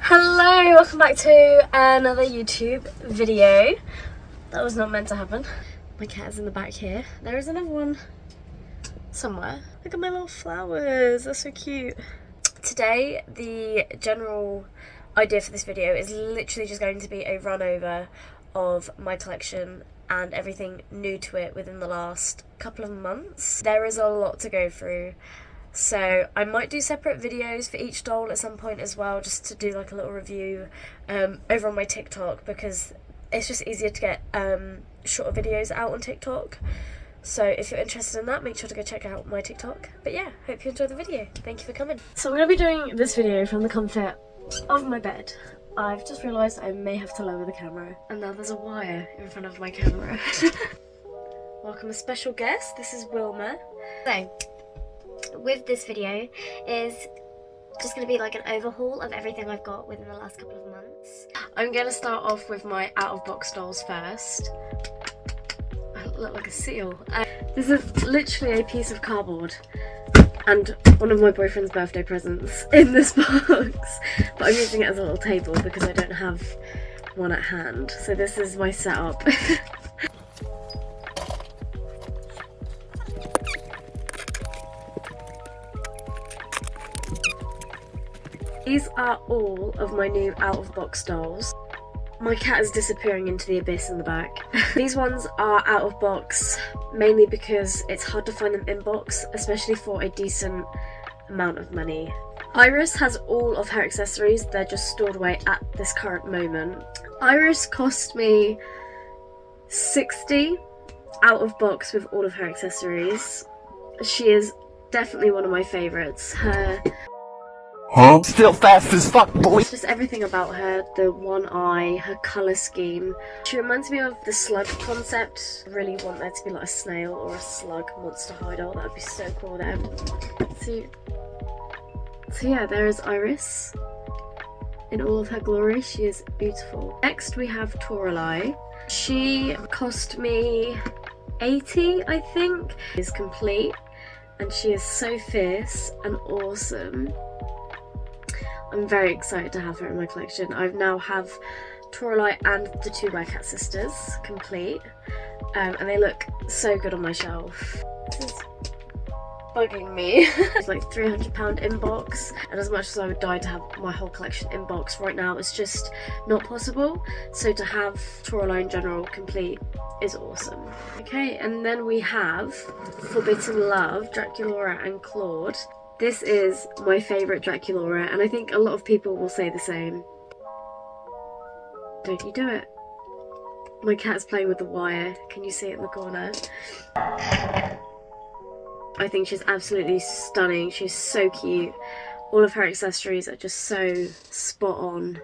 Hello, welcome back to another YouTube video. That was not meant to happen. My cat is in the back here. There is another one somewhere. Look at my little flowers, they're so cute. Today, the general idea for this video is literally just going to be a run over of my collection and everything new to it within the last couple of months. There is a lot to go through. So I might do separate videos for each doll at some point as well, just to do like a little review over on my TikTok, because it's just easier to get shorter videos out on TikTok. So if you're interested in that, make sure to go check out my TikTok. But yeah, hope you enjoyed the video. Thank you for coming. So I'm going to be doing this video from the comfort of my bed. I've just realised I may have to lower the camera, and now there's a wire in front of my camera. Welcome a special guest. This is Wilma. So, with this video is just going to be like an overhaul of everything I've got within the last couple of months. I'm going to start off with my out-of-box dolls first. I look like a seal. This is literally a piece of cardboard and one of my boyfriend's birthday presents in this box, but I'm using it as a little table because I don't have one at hand. So this is my setup. These are all of my new out-of-box dolls. My cat is disappearing into the abyss in the back. These ones are out of box mainly because it's hard to find them in box, especially for a decent amount of money. Iris has all of her accessories, they're just stored away at this current moment. Iris cost me $60 out of box with all of her accessories. She is definitely one of my favourites. Still fast as fuck, boy. Just everything about her, the one eye, her colour scheme. She reminds me of the slug concept. I really want there to be like a snail or a slug monster idol. That would be so cool there. So yeah, there is Iris. In all of her glory, she is beautiful. Next we have Toralei. She cost me $80, I think. Is complete, and she is so fierce and awesome. I'm very excited to have her in my collection. I now have Toralei and the two Werecat sisters complete, and they look so good on my shelf. This is bugging me. It's like £300 in box, and as much as I would die to have my whole collection in box right now, it's just not possible. So to have Toralei in general complete is awesome. Okay, and then we have Forbidden Love, Draculaura and Claude. This is my favourite Draculaura, and I think a lot of people will say the same. Don't you do it. My cat's playing with the wire. Can you see it in the corner? I think she's absolutely stunning. She's so cute. All of her accessories are just so spot on.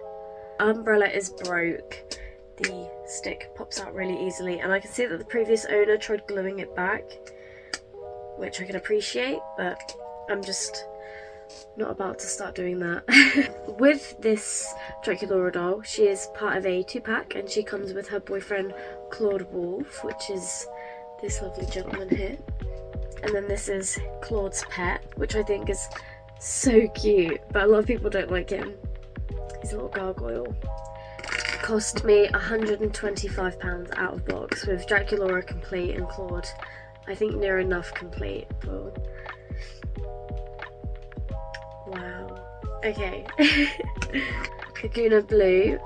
Umbrella is broke. The stick pops out really easily, and I can see that the previous owner tried gluing it back, which I can appreciate, but I'm just not about to start doing that. With this Draculaura doll, she is part of a 2-pack, and she comes with her boyfriend Claude Wolf, which is this lovely gentleman here. And then this is Claude's pet, which I think is so cute, but a lot of people don't like him. He's a little gargoyle. It cost me £125 out of box with Draculaura complete and Claude, I think, near enough complete. But wow. Okay. Laguna Blue,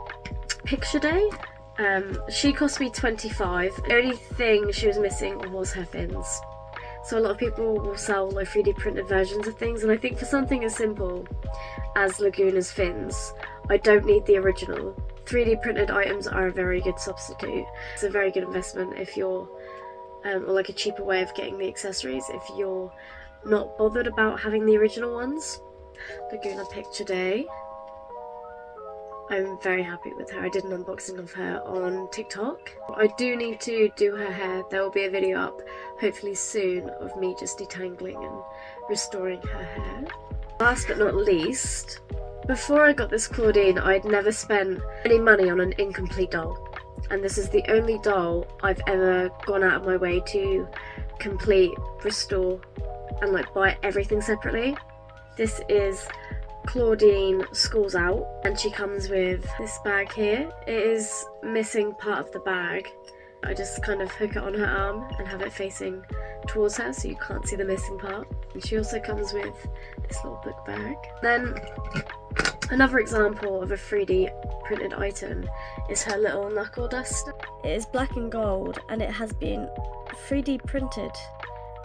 Picture Day. She cost me $25. The only thing she was missing was her fins. So a lot of people will sell like 3D printed versions of things, and I think for something as simple as Laguna's fins, I don't need the original. 3D printed items are a very good substitute. It's a very good investment if you're, or like a cheaper way of getting the accessories if you're not bothered about having the original ones. Laguna Picture Day. I'm very happy with her. I did an unboxing of her on TikTok. I do need to do her hair. There will be a video up hopefully soon of me just detangling and restoring her hair. Last but not least, before I got this Claudine, I'd never spent any money on an incomplete doll. And this is the only doll I've ever gone out of my way to complete, restore, and like buy everything separately. This is Claudine school's out and she comes with this bag here. It is missing part of the bag. I just kind of hook it on her arm and have it facing towards her so you can't see the missing part. And she also comes with this little book bag. Then another example of a 3D printed item is her little knuckle duster. It is black and gold and it has been 3D printed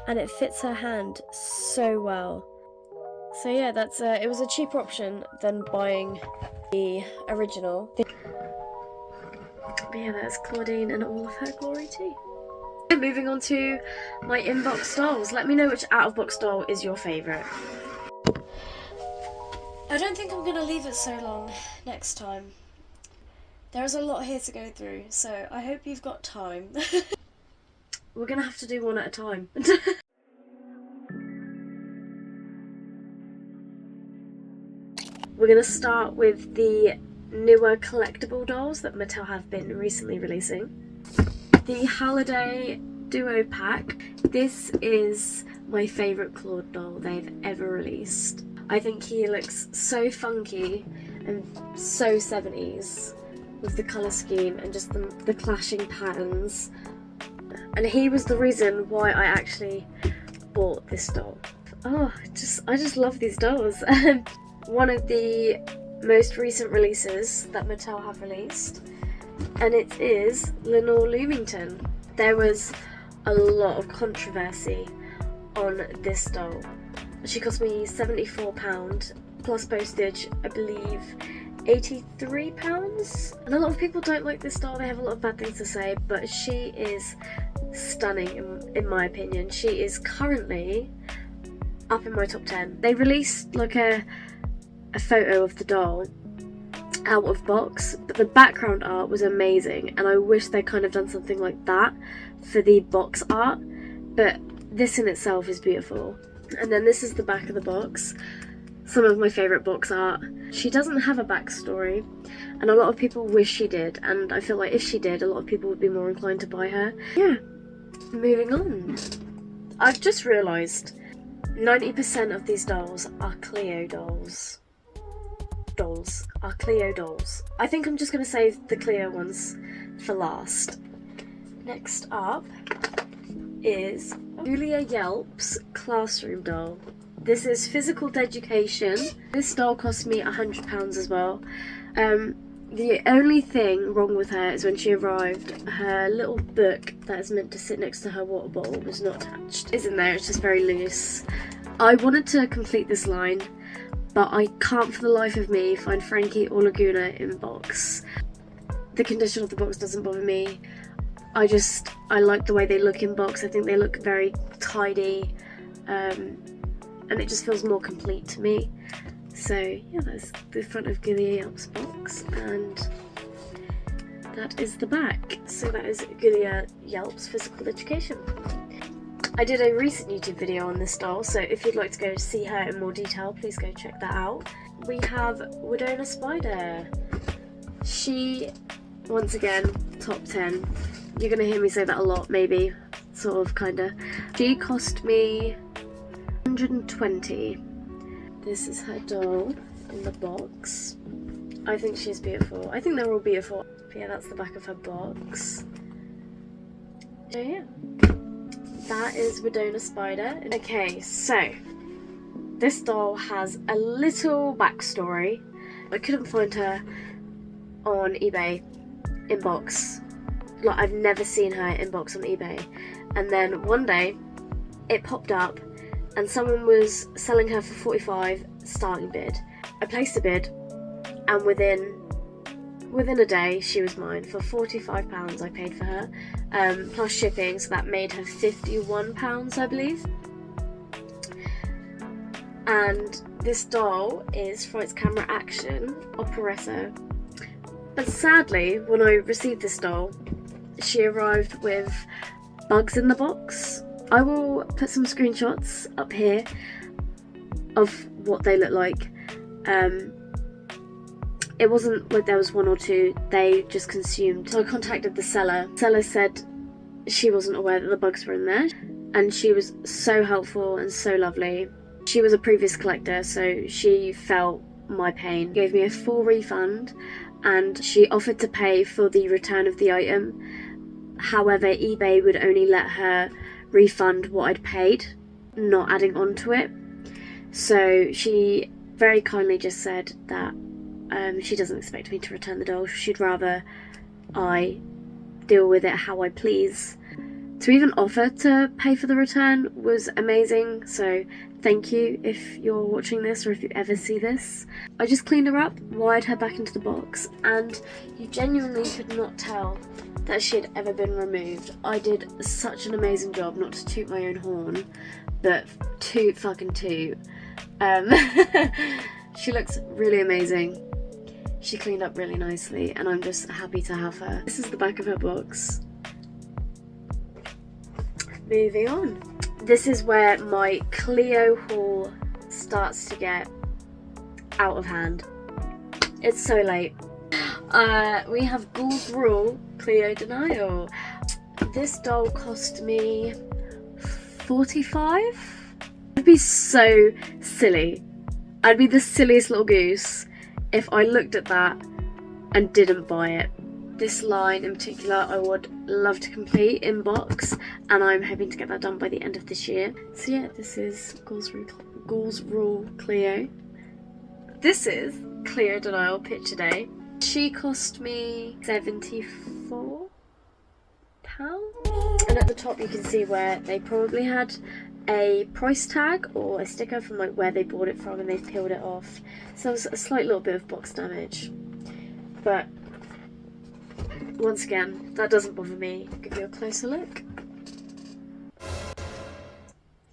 and it fits her hand so well. So yeah, that's it was a cheaper option than buying the original. But yeah, that's Claudine and all of her glory too. Moving on to my inbox dolls. Let me know which out-of-box doll is your favourite. I don't think I'm going to leave it so long next time. There is a lot here to go through, so I hope you've got time. We're going to have to do one at a time. We're going to start with the newer collectible dolls that Mattel have been recently releasing. The Holiday Duo Pack. This is my favourite Claude doll they've ever released. I think he looks so funky and so 70s with the colour scheme and just the clashing patterns. And he was the reason why I actually bought this doll. Oh, I just love these dolls. One of the most recent releases that Mattel have released, and it is Lenore Leamington. There was a lot of controversy on this doll. She cost me £74 plus postage, I believe £83. And a lot of people don't like this doll, they have a lot of bad things to say, but she is stunning in my opinion. She is currently up in my top 10. They released like a photo of the doll out of box, but the background art was amazing and I wish they kind of done something like that for the box art, but this in itself is beautiful. And then this is the back of the box, some of my favourite box art. She doesn't have a backstory and a lot of people wish she did, and I feel like if she did, a lot of people would be more inclined to buy her. Yeah, moving on. I've just realised 90% of these dolls are Cleo dolls. Cleo dolls. I think I'm just going to save the Cleo ones for last. Next up is Julia Yelp's classroom doll. This is physical education. This doll cost me £100 as well. The only thing wrong with her is when she arrived, her little book that is meant to sit next to her water bottle was not attached. It's in there, it's just very loose. I wanted to complete this line, but I can't for the life of me find Frankie or Laguna in box. The condition of the box doesn't bother me. I like the way they look in box. I think they look very tidy, and it just feels more complete to me. So yeah, that's the front of Julia Yelp's box, and that is the back. So that is Julia Yelp's physical education. I did a recent YouTube video on this doll, so if you'd like to go see her in more detail, please go check that out. We have Winona Spider. She, once again, top 10. You're going to hear me say that a lot, maybe, sort of, kinda. She cost me £120. This is her doll in the box. I think she's beautiful. I think they're all beautiful. But yeah, that's the back of her box. So yeah. That is Winona Spider. Okay, so this doll has a little backstory. I couldn't find her on eBay in box. Like, I've never seen her in box on eBay. And then one day it popped up and someone was selling her for 45 starting bid. I placed a bid and within a day she was mine. For £45 I paid for her, plus shipping, so that made her £51 I believe. And this doll is Frights Camera Action Operetta. But sadly, when I received this doll, she arrived with bugs in the box. I will put some screenshots up here of what they look like. It wasn't like there was one or two, they just consumed. So I contacted the seller. The seller said she wasn't aware that the bugs were in there, and she was so helpful and so lovely. She was a previous collector, so she felt my pain. She gave me a full refund and she offered to pay for the return of the item. However, eBay would only let her refund what I'd paid, not adding on to it. So she very kindly just said that she doesn't expect me to return the doll. She'd rather I deal with it how I please. To even offer to pay for the return was amazing, so thank you if you're watching this or if you ever see this. I just cleaned her up, wired her back into the box, and you genuinely could not tell that she had ever been removed. I did such an amazing job, not to toot my own horn, but toot fucking toot. She looks really amazing. She cleaned up really nicely and I'm just happy to have her. This is the back of her box. Moving on. This is where my Cleo haul starts to get out of hand. It's so late. We have Ghouls Rule, Cleo Denial. This doll cost me $45. I'd be so silly. I'd be the silliest little goose if I looked at that and didn't buy it. This line in particular I would love to complete in box, and I'm hoping to get that done by the end of this year. So yeah, this is Ghouls Rule Cleo. This is Cleo Denial Picture Day. She cost me £74. And at the top you can see where they probably had a price tag or a sticker from like where they bought it from and they've peeled it off. So there's a slight little bit of box damage. But once again, that doesn't bother me. I'll give you a closer look.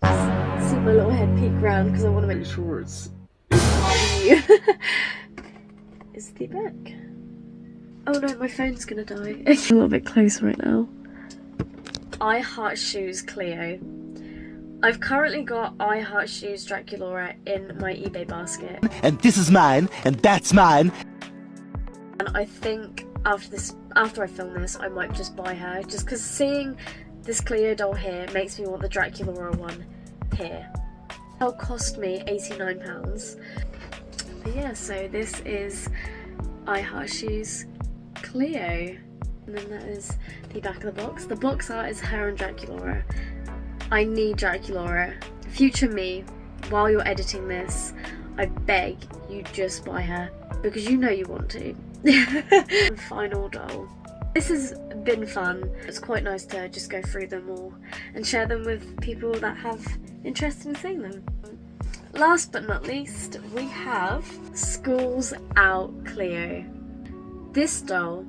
See my little head peek around because I want to make sure it's you. Is the back. Oh no, my phone's gonna die. A little bit closer right now. I Heart Shoes Cleo. I've currently I Heart Shoes Draculaura in my eBay basket. And this is mine, and that's mine. And I think after I film this, I might just buy her, just because seeing this Cleo doll here makes me want the Draculaura one here. It'll cost me £89. But yeah, so this is I Heart Shoes Cleo. And then that is the back of the box. The box art is her and Draculaura. I need Draculaura. Future me, while you're editing this, I beg you just buy her, because you know you want to. And final doll. This has been fun. It's quite nice to just go through them all and share them with people that have interest in seeing them. Last but not least, we have Schools Out Cleo. This doll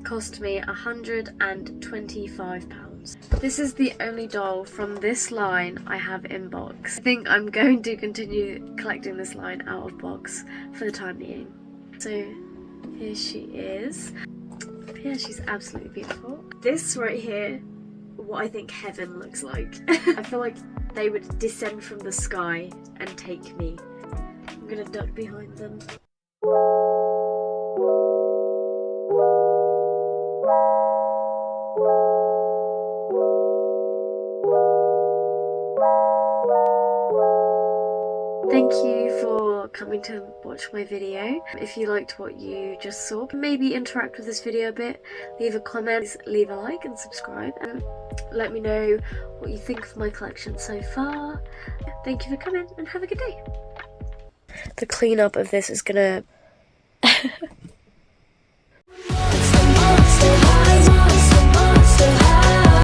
cost me £125. This is the only doll from this line I have in box. I think I'm going to continue collecting this line out of box for the time being. So here she is. Yeah, she's absolutely beautiful. This right here, what I think heaven looks like. I feel like they would descend from the sky and take me. I'm gonna duck behind them. Thank you for coming to watch my video. If you liked what you just saw, maybe interact with this video a bit, leave a comment, leave a like and subscribe, and let me know what you think of my collection so far. Thank you for coming and have a good day. The cleanup of this is gonna